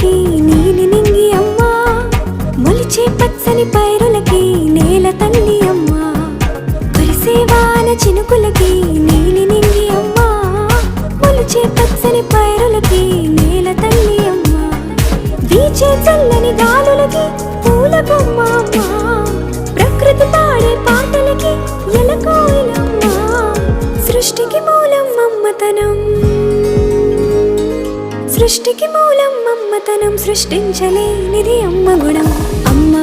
చినుకులకి నీలి నింగి అమ్మా, మొలిచే పచ్చని పైరులకి నేల తల్లి అమ్మా, కురిసే వాన చినుకులకి నీలి నింగి అమ్మా, మొలిచే పచ్చని పైరులకి నేల తల్లి అమ్మా, వీచే చల్లని గాలులకి పూల బొమ్మ అమ్మా, ప్రకృతి పాడే పాటలకి ఎలకోయిలమ్మా, సృష్టికి మూలం మమ్మతనం, సృష్టికి మూలం మమ్మతనం, సృష్టించలేనిది అమ్మ గుణం. అమ్మ